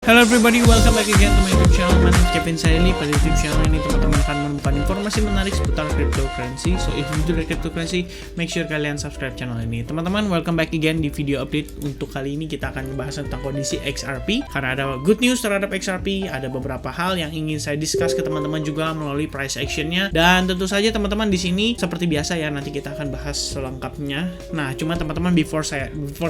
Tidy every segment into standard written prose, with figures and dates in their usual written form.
Hello everybody, welcome back again to my YouTube channel. My name is Kevin Saili. Pada YouTube channel ini teman-teman akan menemukan informasi menarik seputar cryptocurrency. So if you do the cryptocurrency, make sure kalian subscribe channel ini. Teman-teman, welcome back again di video update. Untuk kali ini kita akan membahas tentang kondisi XRP. Karena ada good news terhadap XRP, ada beberapa hal yang ingin saya discuss ke teman-teman juga melalui price actionnya. Dan tentu saja teman-teman di sini seperti biasa ya, nanti kita akan bahas selengkapnya. Nah, cuma teman-teman before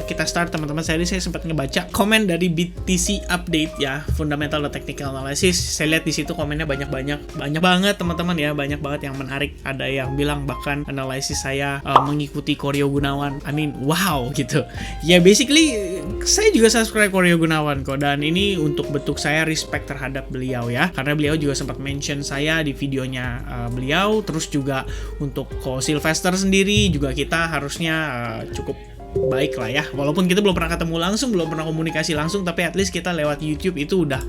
kita start teman-teman, saya sempat ngebaca komen dari BTC update ya, fundamental dan technical analysis. Saya lihat di situ komennya banyak banget teman-teman ya, banyak banget yang menarik. Ada yang bilang bahkan analisis saya mengikuti Koryo Gunawan. I mean, wow gitu. Ya basically saya juga subscribe Koryo Gunawan kok, dan ini untuk bentuk saya respect terhadap beliau ya, karena beliau juga sempat mention saya di videonya beliau. Terus juga untuk Ko Sylvester sendiri juga kita harusnya cukup baik lah ya, walaupun kita belum pernah ketemu langsung, belum pernah komunikasi langsung, tapi at least kita lewat YouTube itu udah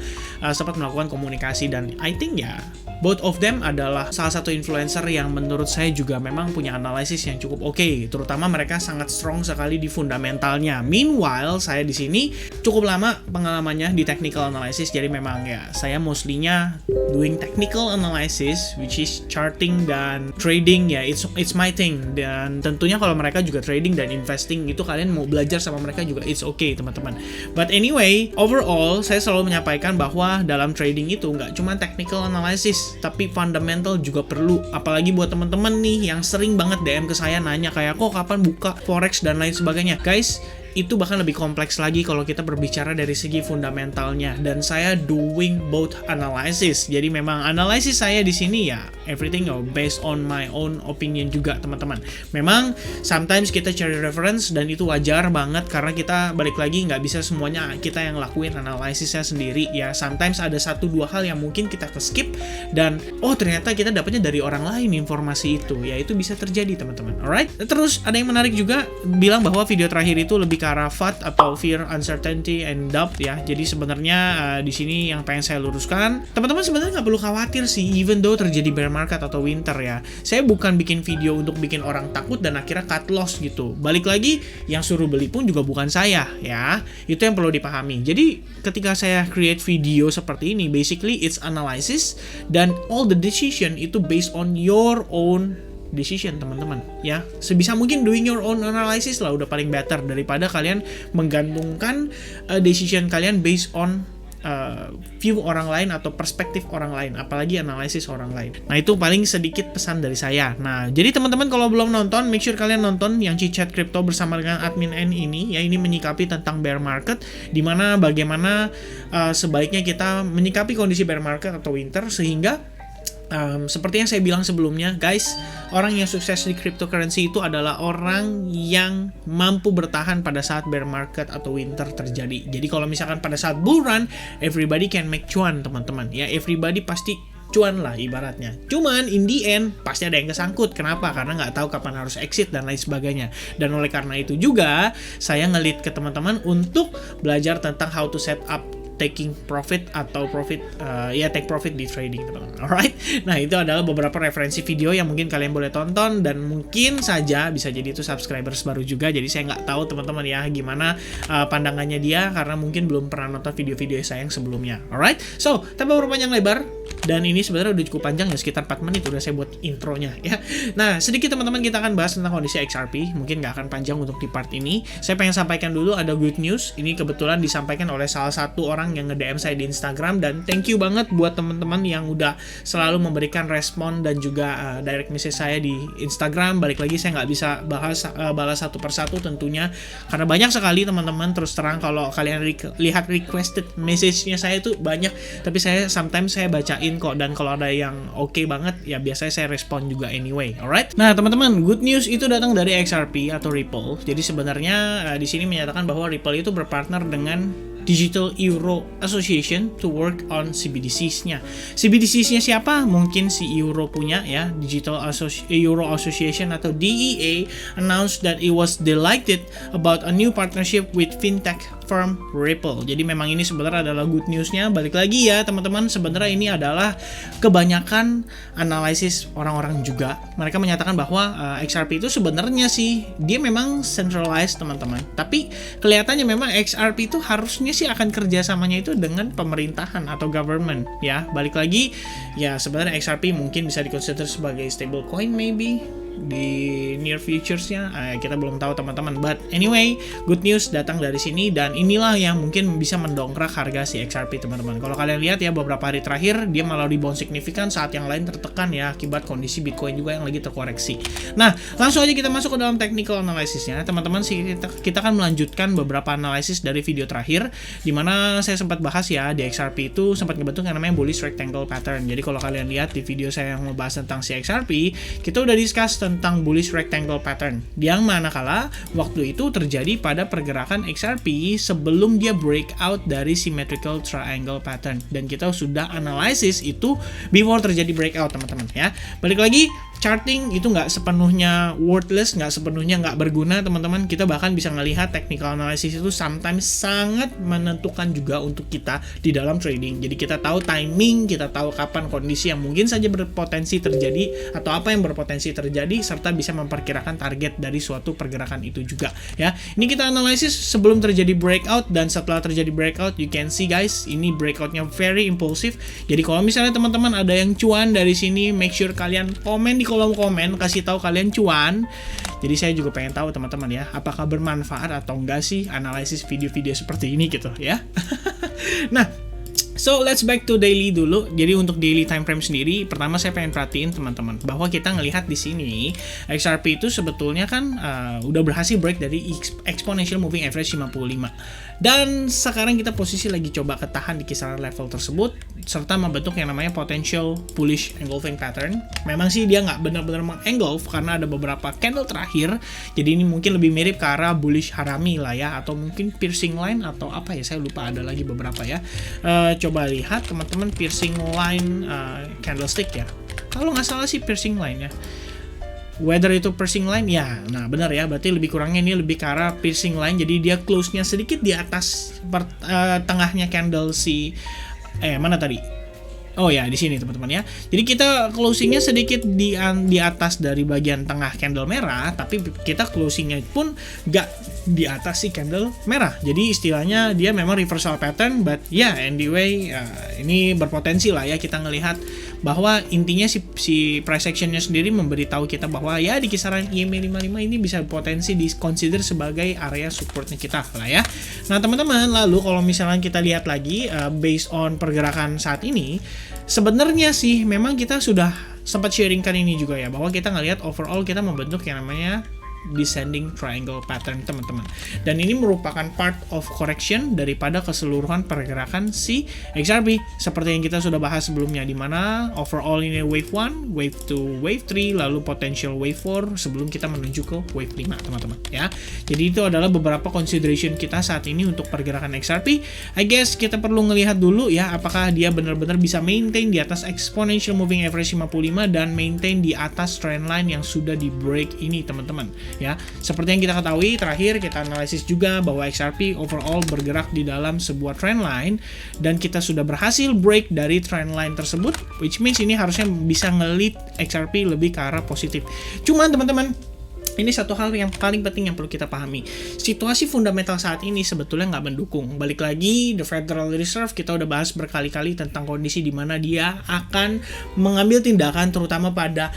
sempat melakukan komunikasi. Dan I think ya, both of them adalah salah satu influencer yang menurut saya juga memang punya analisis yang cukup oke, terutama mereka sangat strong sekali di fundamentalnya. Meanwhile, saya di sini cukup lama pengalamannya di technical analysis, jadi memang ya saya mostly-nya doing technical analysis, which is charting dan trading ya, it's my thing. Dan tentunya kalau mereka juga trading dan investing, itu kalian mau belajar sama mereka juga it's okay teman-teman. But anyway, overall saya selalu menyampaikan bahwa dalam trading itu nggak cuma technical analysis, tapi fundamental juga perlu. Apalagi buat teman-teman nih yang sering banget DM ke saya nanya kayak, kok kapan buka forex dan lain sebagainya. Guys, itu bahkan lebih kompleks lagi kalau kita berbicara dari segi fundamentalnya, dan saya doing both analysis. Jadi memang analisis saya di sini ya everything based on my own opinion juga teman-teman. Memang sometimes kita cari reference dan itu wajar banget, karena kita balik lagi nggak bisa semuanya kita yang lakuin analisisnya sendiri ya. Sometimes ada 1-2 hal yang mungkin kita skip dan ternyata kita dapatnya dari orang lain informasi itu ya, itu bisa terjadi teman-teman. Alright, terus ada yang menarik juga bilang bahwa video terakhir itu lebih ke arah FUD atau fear, uncertainty, and doubt ya. Jadi sebenarnya di sini yang pengen saya luruskan, teman-teman sebenarnya nggak perlu khawatir sih, even though terjadi bear market atau winter ya. Saya bukan bikin video untuk bikin orang takut dan akhirnya cut loss gitu. Balik lagi, yang suruh beli pun juga bukan saya ya. Itu yang perlu dipahami. Jadi ketika saya create video seperti ini, basically it's analysis, dan all the decision itu based on your own decision teman-teman ya. Sebisa mungkin doing your own analysis lah, udah paling better daripada kalian menggantungkan decision kalian based on view orang lain atau perspektif orang lain, apalagi analisis orang lain. Nah, itu paling sedikit pesan dari saya. Nah, jadi teman-teman kalau belum nonton, make sure kalian nonton yang Chit-Chat Crypto bersama dengan admin N ini ya. Ini menyikapi tentang bear market, dimana bagaimana sebaiknya kita menyikapi kondisi bear market atau winter, sehingga seperti yang saya bilang sebelumnya, guys, orang yang sukses di cryptocurrency itu adalah orang yang mampu bertahan pada saat bear market atau winter terjadi. Jadi kalau misalkan pada saat bull run, everybody can make cuan teman-teman ya, everybody pasti cuan lah ibaratnya. Cuman in the end pasti ada yang kesangkut. Kenapa? Karena nggak tahu kapan harus exit dan lain sebagainya. Dan oleh karena itu juga saya nge-lead ke teman-teman untuk belajar tentang how to set up taking profit atau take profit di trading teman-teman. Alright, nah itu adalah beberapa referensi video yang mungkin kalian boleh tonton, dan mungkin saja bisa jadi itu subscribers baru juga. Jadi saya nggak tahu teman-teman ya gimana pandangannya dia, karena mungkin belum pernah nonton video-video saya yang sebelumnya. Alright, so tanpa berpanjang lebar, dan ini sebenarnya udah cukup panjang ya, sekitar 4 menit udah saya buat intronya ya. Nah, sedikit teman-teman kita akan bahas tentang kondisi XRP. Mungkin nggak akan panjang untuk di part ini. Saya pengen sampaikan dulu ada good news. Ini kebetulan disampaikan oleh salah satu orang yang nge-DM saya di Instagram, dan thank you banget buat teman-teman yang udah selalu memberikan respon dan juga direct message saya di Instagram. Balik lagi saya nggak bisa balas satu persatu tentunya, karena banyak sekali teman-teman. Terus terang kalau kalian lihat requested message-nya saya itu banyak, tapi sometimes saya bacain kok, dan kalau ada yang oke banget ya biasanya saya respon juga anyway. Alright, nah teman-teman, good news itu datang dari XRP atau Ripple. Jadi sebenarnya di sini menyatakan bahwa Ripple itu berpartner dengan Digital Euro Association to work on CBDCs-nya. CBDCs-nya siapa? Mungkin si Euro punya ya. Digital Euro Association atau DEA announced that it was delighted about a new partnership with fintech firm Ripple. Jadi memang ini sebenarnya adalah good news-nya. Balik lagi ya teman-teman, sebenarnya ini adalah kebanyakan analisis orang-orang juga. Mereka menyatakan bahwa XRP itu sebenarnya sih dia memang centralized teman-teman. Tapi kelihatannya memang XRP itu harusnya sih akan kerjasamanya itu dengan pemerintahan atau government ya. Balik lagi ya, sebenarnya XRP mungkin bisa dikonsider sebagai stable coin maybe di near futures-nya, kita belum tahu teman-teman. But anyway, good news datang dari sini, dan inilah yang mungkin bisa mendongkrak harga si XRP teman-teman. Kalau kalian lihat ya, beberapa hari terakhir dia malah rebound signifikan saat yang lain tertekan ya, akibat kondisi Bitcoin juga yang lagi terkoreksi. Nah, langsung aja kita masuk ke dalam technical analysis-nya teman-teman. Kita akan melanjutkan beberapa analisis dari video terakhir, dimana saya sempat bahas ya, di XRP itu sempat ngebentuk yang namanya bullish rectangle pattern. Jadi kalau kalian lihat di video saya yang membahas tentang si XRP, kita udah discuss tentang bullish rectangle pattern, yang manakala waktu itu terjadi pada pergerakan XRP sebelum dia breakout dari symmetrical triangle pattern, dan kita sudah analisis itu before terjadi breakout teman-teman ya. Balik lagi, charting itu nggak sepenuhnya worthless, nggak sepenuhnya nggak berguna teman-teman. Kita bahkan bisa ngelihat technical analysis itu sometimes sangat menentukan juga untuk kita di dalam trading. Jadi kita tahu timing, kita tahu kapan kondisi yang mungkin saja berpotensi terjadi atau apa yang berpotensi terjadi, serta bisa memperkirakan target dari suatu pergerakan itu juga ya. Ini kita analisis sebelum terjadi breakout dan setelah terjadi breakout. You can see guys, ini breakoutnya very impulsif. Jadi kalau misalnya teman-teman ada yang cuan dari sini, make sure kalian komen di kolom komen, kasih tahu kalian cuan. Jadi saya juga pengen tahu teman-teman ya, apakah bermanfaat atau enggak sih analisis video-video seperti ini gitu ya. Nah, so let's back to daily dulu. Jadi untuk daily time frame sendiri, pertama saya pengen perhatiin teman-teman bahwa kita ngelihat di sini XRP itu sebetulnya kan udah berhasil break dari exponential moving average 55. Dan sekarang kita posisi lagi coba ketahan di kisaran level tersebut, serta membentuk yang namanya potential bullish engulfing pattern. Memang sih dia nggak benar-benar mengengulf karena ada beberapa candle terakhir. Jadi ini mungkin lebih mirip ke arah bullish harami lah ya, atau mungkin piercing line atau apa ya, saya lupa, ada lagi beberapa ya. Coba lihat teman-teman, piercing line candlestick ya. Kalau nggak salah sih piercing line ya. Whether itu piercing line ya, nah benar ya, berarti lebih kurangnya ini lebih ke arah piercing line. Jadi dia close-nya sedikit di atas tengahnya candle si mana tadi? Oh ya, di sini teman-teman ya. Jadi kita closingnya sedikit di atas dari bagian tengah candle merah, tapi kita closingnya pun nggak di atas si candle merah. Jadi istilahnya dia memang reversal pattern, but ya anyway ini berpotensi lah ya, kita ngelihat bahwa intinya si price actionnya sendiri memberitahu kita bahwa ya di kisaran EMA 55 ini bisa potensi di-consider sebagai area supportnya kita lah ya. Nah teman-teman, lalu kalau misalnya kita lihat lagi based on pergerakan saat ini, sebenarnya sih memang kita sudah sempat sharingkan ini juga ya, bahwa kita ngelihat overall kita membentuk yang namanya descending triangle pattern teman-teman, dan ini merupakan part of correction daripada keseluruhan pergerakan si XRP seperti yang kita sudah bahas sebelumnya, dimana overall ini wave 1, wave 2, wave 3, lalu potential wave 4 sebelum kita menuju ke wave 5 teman-teman ya. Jadi itu adalah beberapa consideration kita saat ini untuk pergerakan XRP. I guess kita perlu ngelihat dulu ya, apakah dia benar-benar bisa maintain di atas exponential moving average 55 dan maintain di atas trendline yang sudah di break ini teman-teman ya. Seperti yang kita ketahui terakhir, kita analisis juga bahwa XRP overall bergerak di dalam sebuah trendline, dan kita sudah berhasil break dari trendline tersebut, which means ini harusnya bisa nge-lead XRP lebih ke arah positif. Cuman teman-teman, ini satu hal yang paling penting yang perlu kita pahami. Situasi fundamental saat ini sebetulnya nggak mendukung. Balik lagi, the Federal Reserve, kita udah bahas berkali-kali tentang kondisi di mana dia akan mengambil tindakan terutama pada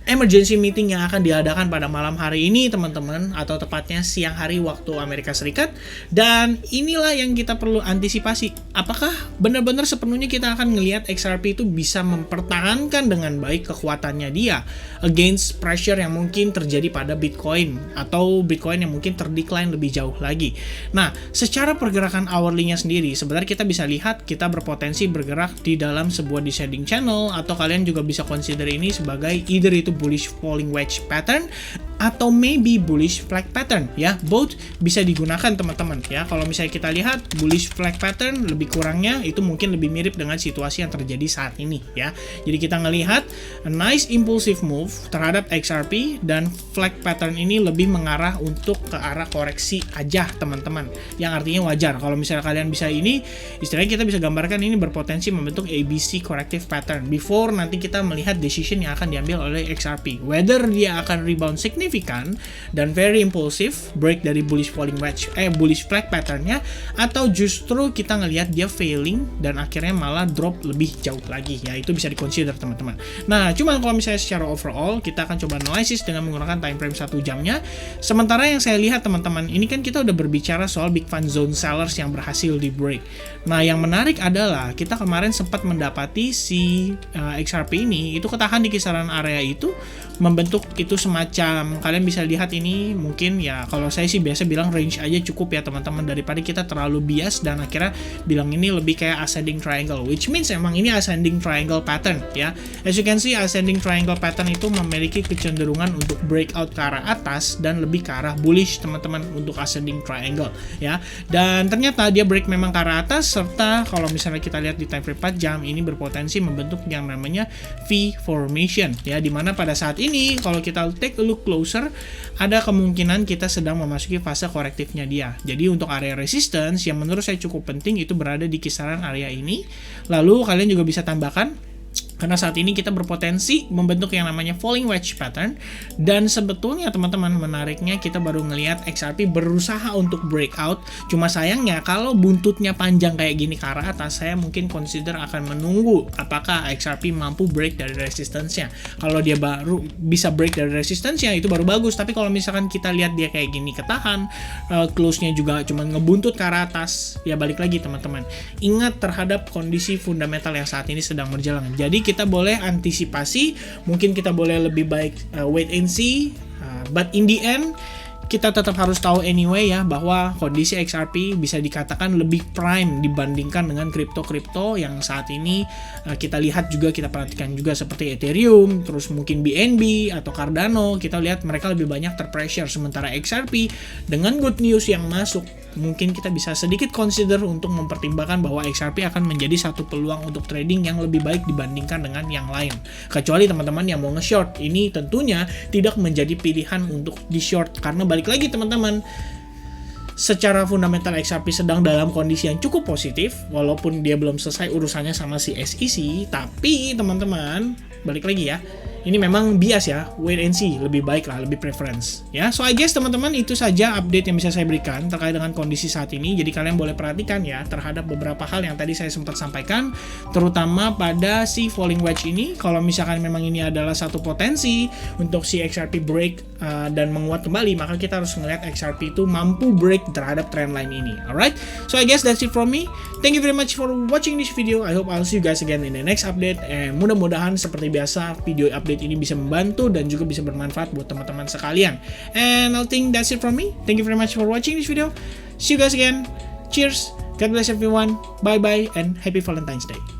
emergency meeting yang akan diadakan pada malam hari ini teman-teman, atau tepatnya siang hari waktu Amerika Serikat. Dan inilah yang kita perlu antisipasi. Apakah benar-benar sepenuhnya kita akan ngelihat XRP itu bisa mempertahankan dengan baik kekuatannya dia against pressure yang mungkin terjadi pada Bitcoin, atau Bitcoin yang mungkin terdecline lebih jauh lagi. Nah, secara pergerakan hourly-nya sendiri sebenarnya kita bisa lihat kita berpotensi bergerak di dalam sebuah descending channel, atau kalian juga bisa consider ini sebagai either itu bullish falling wedge pattern atau maybe bullish flag pattern ya. Both bisa digunakan teman-teman ya. Kalau misalnya kita lihat bullish flag pattern, lebih kurangnya itu mungkin lebih mirip dengan situasi yang terjadi saat ini ya. Jadi kita ngelihat a nice impulsive move terhadap XRP, dan flag pattern ini lebih mengarah untuk ke arah koreksi aja teman-teman, yang artinya wajar. Kalau misalnya kalian bisa ini, istilahnya kita bisa gambarkan ini berpotensi membentuk ABC corrective pattern before nanti kita melihat decision yang akan diambil oleh XRP, whether dia akan rebound significant signifikan dan very impulsive, break dari bullish flag patternnya, atau justru kita ngelihat dia failing dan akhirnya malah drop lebih jauh lagi, ya itu bisa diconsider teman-teman. Nah, cuman kalau misalnya secara overall kita akan coba analisis dengan menggunakan time frame 1 jamnya. Sementara yang saya lihat teman-teman, ini kan kita udah berbicara soal big fan zone sellers yang berhasil di break. Nah, yang menarik adalah kita kemarin sempat mendapati si XRP ini itu ketahan di kisaran area itu, membentuk itu semacam, kalian bisa lihat ini mungkin ya, kalau saya sih biasa bilang range aja cukup ya teman-teman, daripada kita terlalu bias dan akhirnya bilang ini lebih kayak ascending triangle, which means emang ini ascending triangle pattern ya. As you can see, ascending triangle pattern itu memiliki kecenderungan untuk breakout ke arah atas dan lebih ke arah bullish teman-teman untuk ascending triangle ya. Dan ternyata dia break memang ke arah atas, serta kalau misalnya kita lihat di time frame 4 jam ini berpotensi membentuk yang namanya V formation ya, dimana pada saat ini kalau kita take a look closer, ada kemungkinan kita sedang memasuki fase korektifnya dia. Jadi untuk area resistance yang menurut saya cukup penting itu berada di kisaran area ini. Lalu kalian juga bisa tambahkan, karena saat ini kita berpotensi membentuk yang namanya falling wedge pattern, dan sebetulnya teman-teman menariknya kita baru ngelihat XRP berusaha untuk breakout. Cuma sayangnya kalau buntutnya panjang kayak gini ke arah atas, saya mungkin consider akan menunggu apakah XRP mampu break dari resistance-nya. Kalau dia baru bisa break dari resistance-nya itu baru bagus, tapi kalau misalkan kita lihat dia kayak gini ketahan, close-nya juga cuma ngebuntut ke arah atas, ya balik lagi teman-teman, ingat terhadap kondisi fundamental yang saat ini sedang berjalan. Jadi kita boleh antisipasi, mungkin kita boleh lebih baik wait and see, but in the end kita tetap harus tahu anyway ya, bahwa kondisi XRP bisa dikatakan lebih prime dibandingkan dengan kripto-kripto yang saat ini kita lihat juga, kita perhatikan juga seperti Ethereum, terus mungkin BNB atau Cardano, kita lihat mereka lebih banyak terpressure. Sementara XRP dengan good news yang masuk, mungkin kita bisa sedikit consider untuk mempertimbangkan bahwa XRP akan menjadi satu peluang untuk trading yang lebih baik dibandingkan dengan yang lain. Kecuali teman-teman yang mau nge-short, ini tentunya tidak menjadi pilihan untuk di-short, karena balik lagi teman-teman, secara fundamental XRP sedang dalam kondisi yang cukup positif, walaupun dia belum selesai urusannya sama si SEC, tapi teman-teman, balik lagi ya, ini memang bias ya, wait and see, lebih baik lah, lebih preference ya. So I guess teman-teman itu saja update yang bisa saya berikan terkait dengan kondisi saat ini. Jadi kalian boleh perhatikan ya terhadap beberapa hal yang tadi saya sempat sampaikan, terutama pada si falling wedge ini. Kalau misalkan memang ini adalah satu potensi untuk si XRP break dan menguat kembali, maka kita harus melihat XRP itu mampu break terhadap trendline ini. Alright, so I guess that's it from me. Thank you very much for watching this video. I hope I'll see you guys again in the next update, and mudah-mudahan seperti biasa video update ini bisa membantu dan juga bisa bermanfaat buat teman-teman sekalian. And I think that's it from me. Thank you very much for watching this video. See you guys again. Cheers. God bless everyone. Bye bye and happy Valentine's Day.